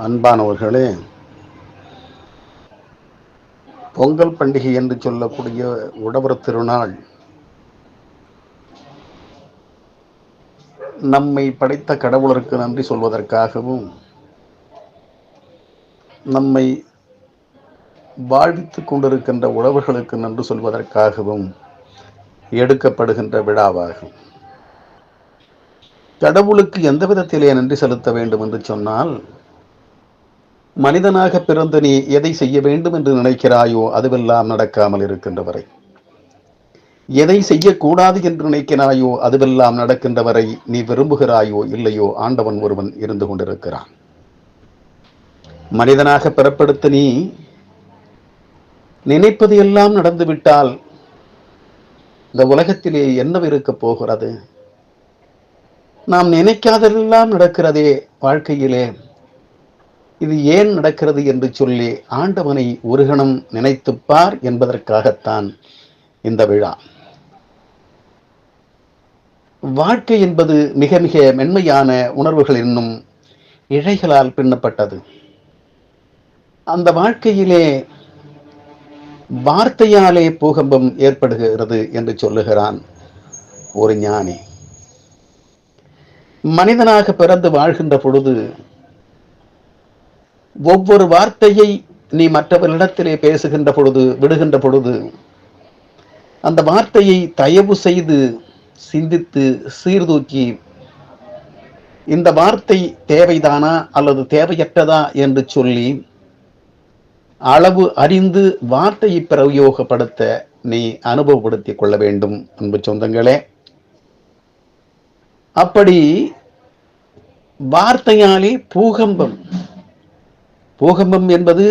அன்பானவர்களே, பொங்கல் பண்டிகை என்று சொல்லக்கூடிய உழவர் திருநாள் நம்மை படைத்த கடவுளருக்கு நன்றி சொல்வதற்காகவும், நம்மை வாழ்வித்துக் கொண்டிருக்கின்ற உழவர்களுக்கு நன்றி சொல்வதற்காகவும் எடுக்கப்படுகின்ற விழாவாகும். கடவுளுக்கு எந்த விதத்திலே நன்றி செலுத்த வேண்டும் என்று சொன்னால், மனிதனாக பிறந்து நீ எதை செய்ய வேண்டும் என்று நினைக்கிறாயோ அதுவெல்லாம் நடக்காமல் இருக்கின்ற வரை, எதை செய்யக்கூடாது என்று நினைக்கிறாயோ அதுவெல்லாம் நடக்கின்ற வரை, நீ விரும்புகிறாயோ இல்லையோ ஆண்டவன் ஒருவன் இருந்து கொண்டிருக்கிறான். மனிதனாக பிறப்படுத்த நீ நினைப்பது எல்லாம் நடந்துவிட்டால் இந்த உலகத்திலே என்னவிருக்க போகிறது? நாம் நினைக்காதெல்லாம் நடக்கிறதே வாழ்க்கையிலே. இது ஏன் நடக்கிறது என்று சொல்லி ஆண்டவனை ஒரு கணம் நினைத்துப்பார் என்பதற்காகத்தான் இந்த விழா. வாழ்க்கை என்பது மிக மிக மென்மையான உணர்வுகள் என்னும் இழைகளால் பின்னப்பட்டது. அந்த வாழ்க்கையிலே வார்த்தையாலே பூகம்பம் ஏற்படுகிறது என்று சொல்லுகிறான் ஒரு ஞானி. மனிதனாக பிறந்து வாழ்கின்ற பொழுது ஒவ்வொரு வார்த்தையை நீ மற்றவர்களிடத்திலே பேசுகின்ற பொழுது, விடுகின்ற பொழுது, அந்த வார்த்தையை தயவு செய்து சிந்தித்து சீர்தூக்கி, இந்த வார்த்தை தேவைதானா அல்லது தேவையற்றதா என்று சொல்லி அளவு அறிந்து வார்த்தையை பிரயோகப்படுத்த நீ அனுபவப்படுத்திக் கொள்ள வேண்டும் அன்பு சொந்தங்களே. அப்படி வார்த்தையாலே பூகம்பம் என்பது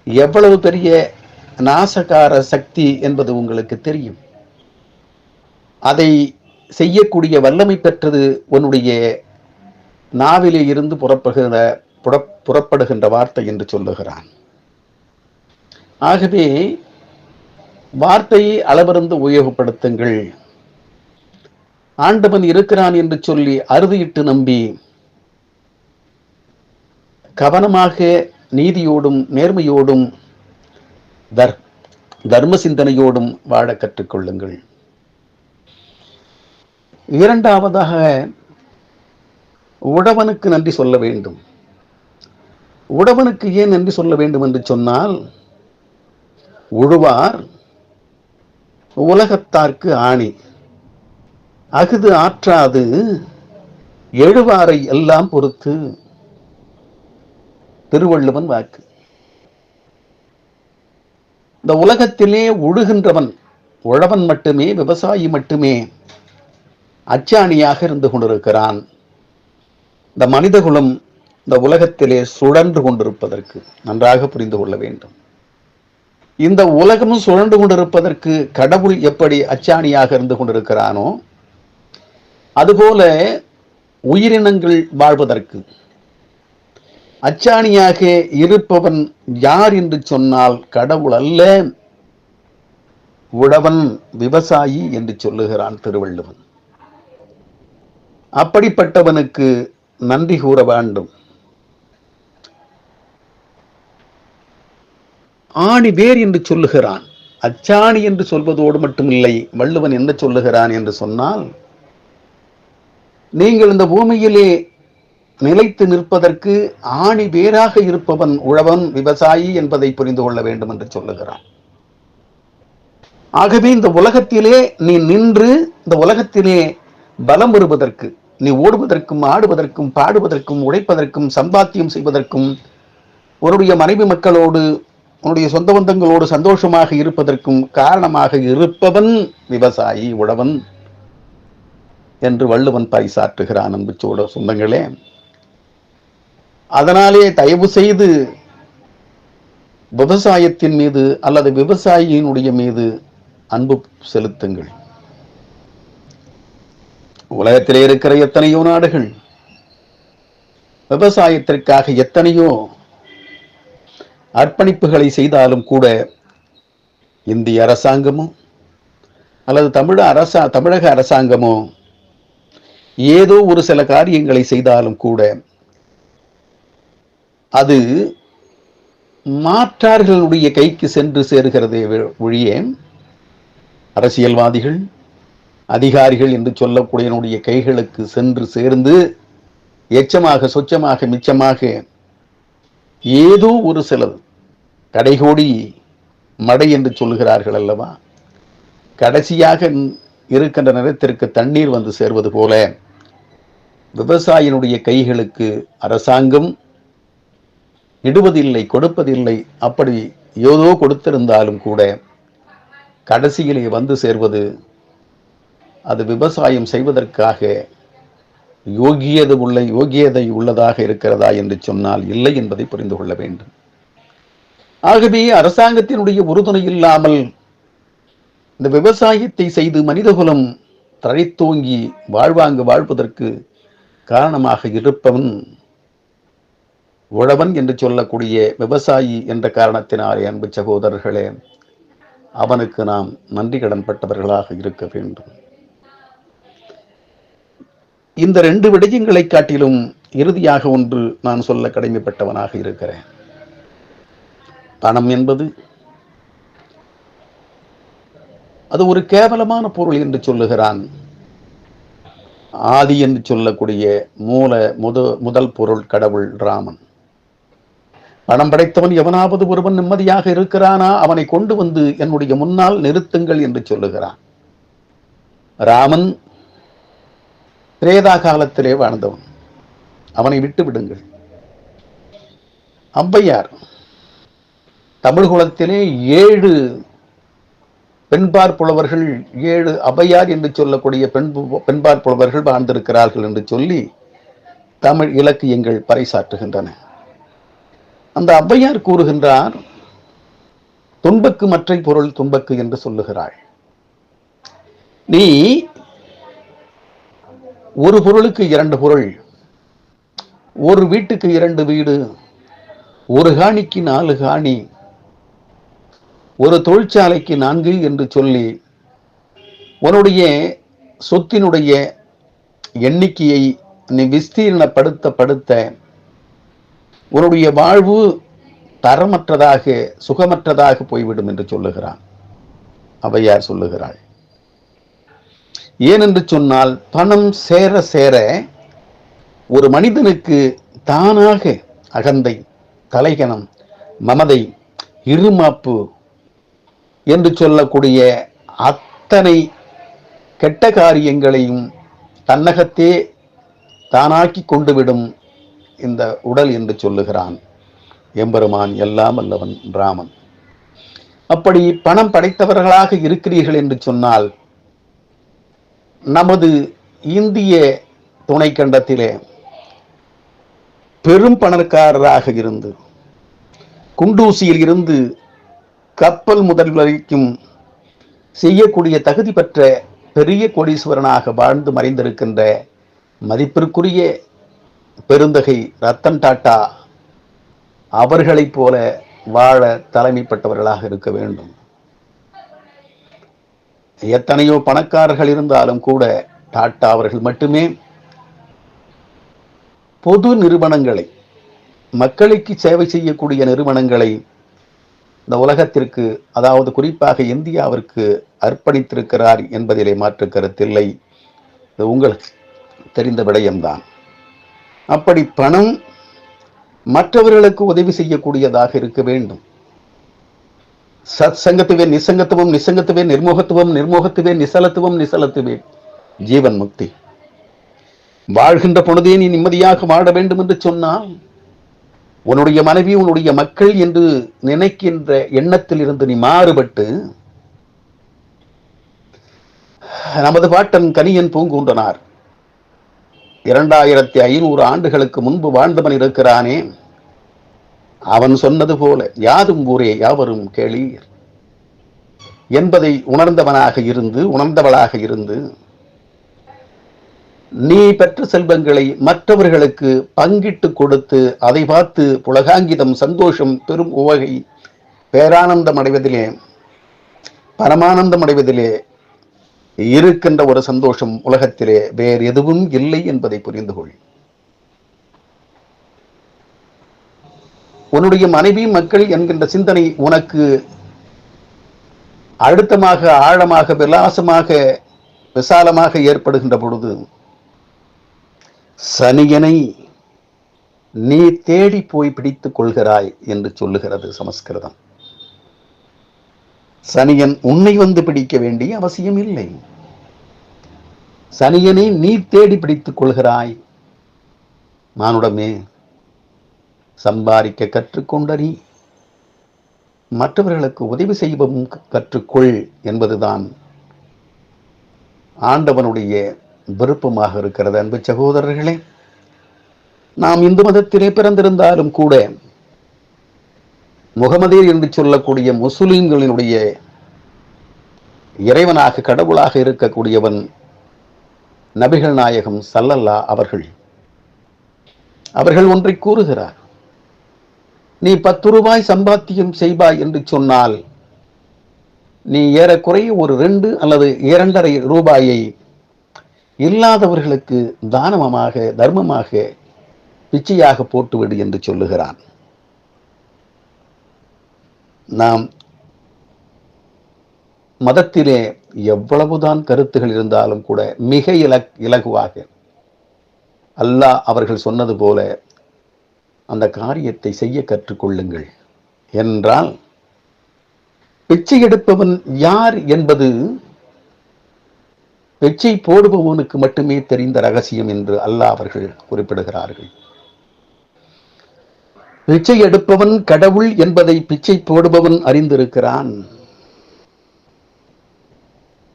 எவ்வளவு பெரிய நாசகார சக்தி என்பது உங்களுக்கு தெரியும். அதை செய்யக்கூடிய வல்லமை பெற்றது உன்னுடைய நாவிலே இருந்து புறப்படுகின்ற வார்த்தை என்று சொல்லுகிறான். ஆகவே வார்த்தையை அளவிருந்து உபயோகப்படுத்துங்கள். ஆண்டவன் இருக்கிறான் என்று சொல்லி அறுதியிட்டு நம்பி கவனமாக நீதியோடும் நேர்மையோடும் தர்ம சிந்தனையோடும் வாழ கற்றுக்கொள்ளுங்கள். இரண்டாவதாக, உழவனுக்கு நன்றி சொல்ல வேண்டும். உழவனுக்கு ஏன் நன்றி சொல்ல வேண்டும் என்று சொன்னால், உழுவார் உலகத்தார்க்கு ஆணி, அகுது ஆற்றாது எழுவாரை எல்லாம் பொறுத்து. திருவள்ளுவன் வாக்கு. இந்த உலகத்திலே உழுகின்றவன் உழவன் மட்டுமே, விவசாயி மட்டுமே அச்சாணியாக இருந்து கொண்டிருக்கிறான். இந்த மனிதகுலம் இந்த உலகத்திலே சுழன்று கொண்டிருப்பதற்கு நன்றாக புரிந்து கொள்ள வேண்டும். இந்த உலகமும் சுழன்று கொண்டிருப்பதற்கு கடவுள் எப்படி அச்சாணியாக இருந்து கொண்டிருக்கிறானோ, அதுபோல உயிரினங்கள் வாழ்வதற்கு அச்சாணியாக இருப்பவன் யார் என்று சொன்னால் கடவுள் அல்ல, உழவன், விவசாயி என்று சொல்லுகிறான் திருவள்ளுவன். அப்படிப்பட்டவனுக்கு நன்றி கூற வேண்டும். ஆணி வேர் என்று சொல்லுகிறான். அச்சாணி என்று சொல்வதோடு மட்டுமில்லை, வள்ளுவன் என்ன சொல்லுகிறான் என்று சொன்னால், நீங்கள் இந்த பூமியிலே நிலைத்து நிற்பதற்கு ஆணி வேராக இருப்பவன் உழவன், விவசாயி என்பதை புரிந்து கொள்ள வேண்டும் என்று சொல்லுகிறான். ஆகவே இந்த உலகத்திலே நீ நின்று இந்த உலகத்திலே பலம் வருவதற்கு, நீ ஓடுவதற்கும் ஆடுவதற்கும் பாடுவதற்கும் உழைப்பதற்கும் சம்பாத்தியம் செய்வதற்கும் உன்னுடைய மனைவி மக்களோடு உன்னுடைய சொந்த பந்தங்களோடு சந்தோஷமாக இருப்பதற்கும் காரணமாக இருப்பவன் விவசாயி, உழவன் என்று வள்ளுவன் பறைசாற்றுகிறான் அன்பு சொந்தங்களே. அதனாலே தயவு செய்து விவசாயத்தின் மீது அல்லது விவசாயியினுடைய மீது அன்பு செலுத்துங்கள். உலகத்திலே இருக்கிற எத்தனையோ நாடுகள் விவசாயத்திற்காக எத்தனையோ அர்ப்பணிப்புகளை செய்தாலும் கூட, இந்திய அரசாங்கமோ அல்லது தமிழக அரசாங்கமோ ஏதோ ஒரு சில காரியங்களை செய்தாலும் கூட அது மாற்றார்களுடைய கைக்கு சென்று சேருகிறதே ஒழிய அரசியல்வாதிகள், அதிகாரிகள் என்று சொல்லக்கூடியனுடைய கைகளுக்கு சென்று சேர்ந்து எச்சமாக, சொச்சமாக, மிச்சமாக ஏதோ ஒரு சிலர் கடைகோடி மடை என்று சொல்லுகிறார்கள் அல்லவா, கடைசியாக இருக்கின்ற நிலத்திற்கு தண்ணீர் வந்து சேர்வது போல விவசாயினுடைய கைகளுக்கு அரசாங்கம் இடுவதில்லை, கொடுப்பதில்லை. அப்படி ஏதோ கொடுத்திருந்தாலும் கூட கடைசியிலே வந்து சேர்வது அது விவசாயம் செய்வதற்காக யோகியதை உள்ளதாக இருக்கிறதா என்று சொன்னால் இல்லை என்பதை புரிந்து கொள்ள வேண்டும். ஆகவே அரசாங்கத்தினுடைய உறுதுணை இல்லாமல் இந்த விவசாயத்தை செய்து மனிதகுலம் தழைத்தோங்கி வாழ்வதற்கு காரணமாக இருப்பவன் உழவன் என்று சொல்லக்கூடிய விவசாயி என்ற காரணத்தினாலே, அன்பு சகோதரர்களே, அவனுக்கு நாம் நன்றி கடன் பட்டவர்களாக இருக்க வேண்டும். இந்த 2 விடயங்களை காட்டிலும் இறுதியாக ஒன்று நான் சொல்ல கடமைப்பட்டவனாக இருக்கிறேன். பணம் என்பது அது ஒரு கேவலமான பொருள் என்று சொல்லுகிறான். ஆதி என்று சொல்லக்கூடிய முதல் பொருள் கடவுள் ராமன். பணம் படைத்தவன் எவனாவது ஒருவன் நிம்மதியாக இருக்கிறானா, அவனை கொண்டு வந்து என்னுடைய முன்னால் நிறுத்துங்கள் என்று சொல்லுகிறான். ராமன் திரேதா காலத்திலே வாழ்ந்தவன், அவனை விட்டு விடுங்கள். ஔவையார் தமிழ் குலத்திலே 7 பெண்பார் புலவர்கள், 7 ஔவையார் என்று சொல்லக்கூடிய பெண்பார் புலவர்கள் வாழ்ந்திருக்கிறார்கள் என்று சொல்லி தமிழ் இலக்கியங்கள் பறைசாற்றுகின்றன. அந்த ஔவையார் கூறுகின்றார், துன்பக்கு மற்றை பொருள் துன்பக்கு என்று சொல்லுகிறாள். நீ ஒரு பொருளுக்கு 2 பொருள், ஒரு வீட்டுக்கு 2 வீடு, ஒரு காணிக்கு 4 காணி, ஒரு தொழிற்சாலைக்கு 4 என்று சொல்லி உன்னுடைய சொத்தினுடைய எண்ணிக்கையை நீ விஸ்தீர்ணப்படுத்த உன்னுடைய வாழ்வு தரமற்றதாக, சுகமற்றதாக போய்விடும் என்று சொல்லுகிறான். ஔவையார் சொல்லுகிறாள். ஏனென்று சொன்னால், பணம் சேர சேர ஒரு மனிதனுக்கு தானாக அகந்தை, தலைகணம், மமதை, இருமாப்பு என்று சொல்லக்கூடிய அத்தனை கெட்ட காரியங்களையும் தன்னகத்தே தானாக்கி கொண்டுவிடும் இந்த உடல் என்று சொல்லுகிறான் எம்பெருமான், எல்லாம் அல்லவன் ராமன். அப்படி பணம் படைத்தவர்களாக இருக்கிறீர்கள் என்று சொன்னால், நமது இந்திய துணைக்கண்டத்திலே பெரும் பணக்காரராக இருந்து, குண்டூசியில் இருந்து கப்பல் முதல் வரைக்கும் செய்யக்கூடிய தகுதி பெற்ற பெரிய கோடீஸ்வரனாக வாழ்ந்து மறைந்திருக்கின்ற மதிப்பிற்குரிய பெருந்தகை ரத்தன் டாட்டா அவர்களைப் போல வாழ தலைமைப்பட்டவர்களாக இருக்க வேண்டும். எத்தனையோ பணக்காரர்கள் இருந்தாலும் கூட டாட்டா அவர்கள் மட்டுமே பொது நிறுவனங்களை, மக்களுக்கு சேவை செய்யக்கூடிய நிறுவனங்களை இந்த உலகத்திற்கு, அதாவது குறிப்பாக இந்தியாவிற்கு அர்ப்பணித்திருக்கிறார் என்பதிலே மாற்று கருத்தில்லை. இது உங்களுக்கு தெரிந்த விடயம்தான். அப்படி பணம் மற்றவர்களுக்கு உதவி செய்யக்கூடியதாக இருக்க வேண்டும். சத் சங்கத்துவே நிசங்கத்துவம், நிசங்கத்துவே நிர்மோகத்துவம், நிர்மோகத்துவே நிசலத்துவம், நிசலத்துவே ஜீவன் முக்தி. வாழ்கின்ற பொழுதே நீ நிம்மதியாக வாழ வேண்டும் என்று சொன்னால், உன்னுடைய மனைவி, உன்னுடைய மக்கள் என்று நினைக்கின்ற எண்ணத்தில் இருந்து நீ மாறுபட்டு, நமது பாட்டன் கனியன் பூங்குன்றனார் 2500 ஆண்டுகளுக்கு முன்பு வாழ்ந்தவன் இருக்கிறானே, அவன் சொன்னது போல யாதும் ஊரே யாவரும் கேளீர் என்பதை உணர்ந்தவளாக இருந்து நீ பெற்ற செல்வங்களை மற்றவர்களுக்கு பங்கிட்டு கொடுத்து அதை பார்த்து புலகாங்கிதம், சந்தோஷம், பெரும் உவகை, பேரானந்தம் அடைவதிலே, பரமானந்தம் அடைவதிலே இருக்கின்ற ஒரு சந்தோஷம் உலகத்திலே வேறு எதுவும் இல்லை என்பதை புரிந்து கொள். உன்னுடைய மனைவி மக்கள் என்கின்ற சிந்தனை உனக்கு அழுத்தமாக, ஆழமாக, விலாசமாக, விசாலமாக ஏற்படுகின்ற பொழுது சனியனை நீ தேடி போய் பிடித்துக் கொள்கிறாய் என்று சொல்லுகிறது சமஸ்கிருதம். சனியன் உன்னை வந்து பிடிக்க வேண்டிய அவசியம் இல்லை. சனியனை நீ தேடி பிடித்துக் கொள்கிறாய். மானுடமே, சம்பாதிக்க கற்றுக்கொண்டறி, மற்றவர்களுக்கு உதவி செய்யவும் கற்றுக்கொள் என்பதுதான் ஆண்டவனுடைய விருப்பமாக இருக்கிறது. அன்பு சகோதரர்களே, நாம் இந்து மதத்திலே பிறந்திருந்தாலும் கூட முகமதே என்று சொல்லக்கூடிய முஸ்லிம்களினுடைய இறைவனாக, கடவுளாக இருக்கக்கூடியவன் நபிகள் நாயகம் ஸல்லல்லாஹு அவர்கள் ஒன்றை கூறுகிறார். நீ 10 ரூபாய் சம்பாத்தியம் செய்வாய் என்று சொன்னால் நீ ஏறக்குறைய ஒரு 2 அல்லது 2.5 ரூபாயை இல்லாதவர்களுக்கு தானமாக, தர்மமாக, பிச்சையாக போட்டுவிடு என்று சொல்லுகிறான். நாம் மதத்திலே எவ்வளவுதான் கருத்துகள் இருந்தாலும் கூட மிக இலகுவாக அல்லாஹ் அவர்கள் சொன்னது போல அந்த காரியத்தை செய்ய கற்றுக்கொள்ளுங்கள் என்றால், பிச்சை எடுப்பவன் யார் என்பது பிச்சை போடுபவனுக்கு மட்டுமே தெரிந்த ரகசியம் என்று அல்லாஹ் அவர்கள் குறிப்பிடுகிறார்கள். பிச்சை எடுப்பவன் கடவுள் என்பதை பிச்சை போடுபவன் அறிந்திருக்கிறான்.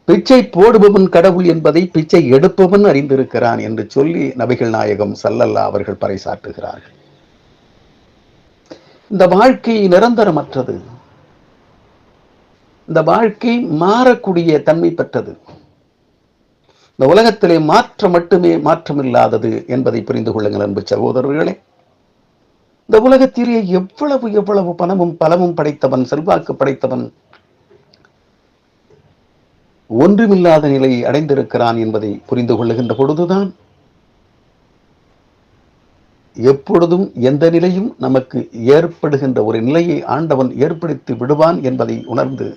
பிச்சை போடுபவன் கடவுள் என்பதை பிச்சை எடுப்பவன் அறிந்திருக்கிறான் என்று சொல்லி நபிகள் நாயகம் ஸல்லல்லாஹு அவர்கள் பறைசாற்றுகிறார்கள். இந்த வாழ்க்கை நிரந்தரமற்றது. இந்த வாழ்க்கை மாறக்கூடிய தன்மை பெற்றது. இந்த உலகத்திலே மாற்றம் மட்டுமே மாற்றமில்லாதது என்பதை புரிந்து கொள்ளுங்கள் அன்பு சகோதரர்களே. இந்த உலகத்திலே எவ்வளவு பணமும் பலமும் படைத்தவன், செல்வாக்கு படைத்தவன் ஒன்றுமில்லாத நிலையை அடைந்திருக்கிறான் என்பதை புரிந்து கொள்ளுகின்ற பொழுதுதான் எப்பொழுதும் எந்த நிலையும் நமக்கு ஏற்படுகின்ற ஒரு நிலையை ஆண்டவன் ஏற்படுத்தி விடுவான் என்பதை உணர்ந்து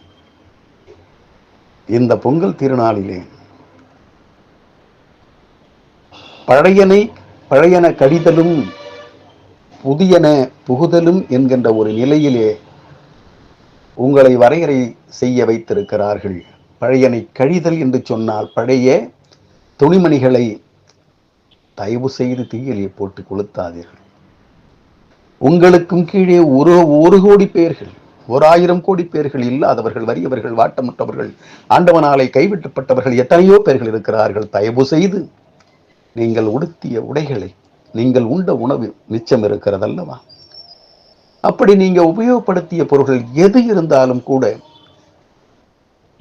இந்த பொங்கல் திருநாளிலே பழையன கடிதலும் புதியன புகுதலும் என்கின்ற ஒரு நிலையிலே உங்களை வரையறை செய்ய வைத்திருக்கிறார்கள். பழையனை கழிதல் என்று சொன்னால் பழைய துணிமணிகளை தயவு செய்து தீயிலே போட்டு கொளுத்தாதீர்கள். உங்களுக்கும் கீழே ஒரு கோடி பேர்கள், 1000 கோடி பேர்கள் இல்லாதவர்கள், வறியவர்கள், வாட்டமற்றவர்கள், ஆண்டவனாலே கைவிட்டப்பட்டவர்கள் எத்தனையோ பேர்கள் இருக்கிறார்கள். தயவு செய்து நீங்கள் உடுத்திய உடைகளை, நீங்கள் உண்ட உணவு மிச்சம் இருக்கிறதல்லவா, அப்படி நீங்க உபயோகப்படுத்திய பொருட்கள் எது இருந்தாலும் கூட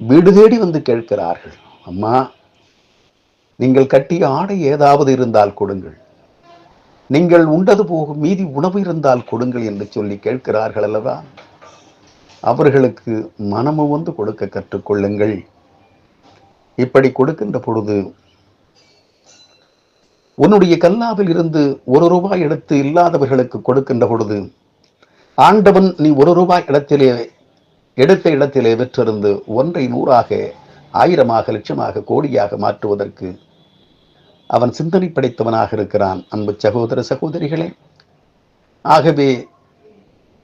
வீடு தேடி வந்து கேட்கிறார்கள். அம்மா, நீங்கள் கட்டிய ஆடை ஏதாவது இருந்தால் கொடுங்கள், நீங்கள் உண்டது போகும் மீதி உணவு இருந்தால் கொடுங்கள் என்று சொல்லி கேட்கிறார்கள் அல்லவா. அவர்களுக்கு மனமு வந்து கொடுக்க கற்றுக்கொள்ளுங்கள். இப்படி கொடுக்கின்ற பொழுது உன்னுடைய கல்லாவில் இருந்து 1 ரூபாய் எடுத்து இல்லாதவர்களுக்கு கொடுக்கின்ற பொழுது ஆண்டவன் நீ 1 ரூபாய் எடுத்த இடத்திலே வெற்றிருந்து 1 100ஆக, 1000ஆக, லட்சமாக, கோடியாக மாற்றுவதற்கு அவன் சிந்தனை படைத்தவனாக இருக்கிறான். அன்பு சகோதர சகோதரிகளே, ஆகவே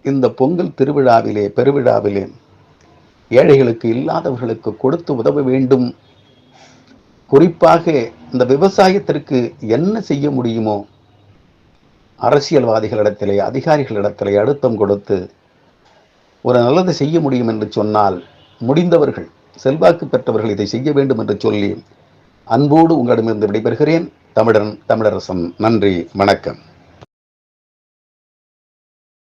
இந்த பொங்கல் திருவிழாவிலே, பெருவிழாவிலே ஏழைகளுக்கு, இல்லாதவர்களுக்கு கொடுத்து உதவ வேண்டும். குறிப்பாக இந்த விவசாயத்திற்கு என்ன செய்ய முடியுமோ அரசியல்வாதிகளிடத்திலே, அதிகாரிகளிடத்திலே அழுத்தம் கொடுத்து ஒரு நல்லது செய்ய முடியும் என்று சொன்னால் முடிந்தவர்கள், செல்வாக்கு பெற்றவர்கள் இதை செய்ய வேண்டும் என்று சொல்லி அன்போடு உங்களிடமிருந்து விடைபெறுகிறேன். தமிழரசன். நன்றி, வணக்கம்.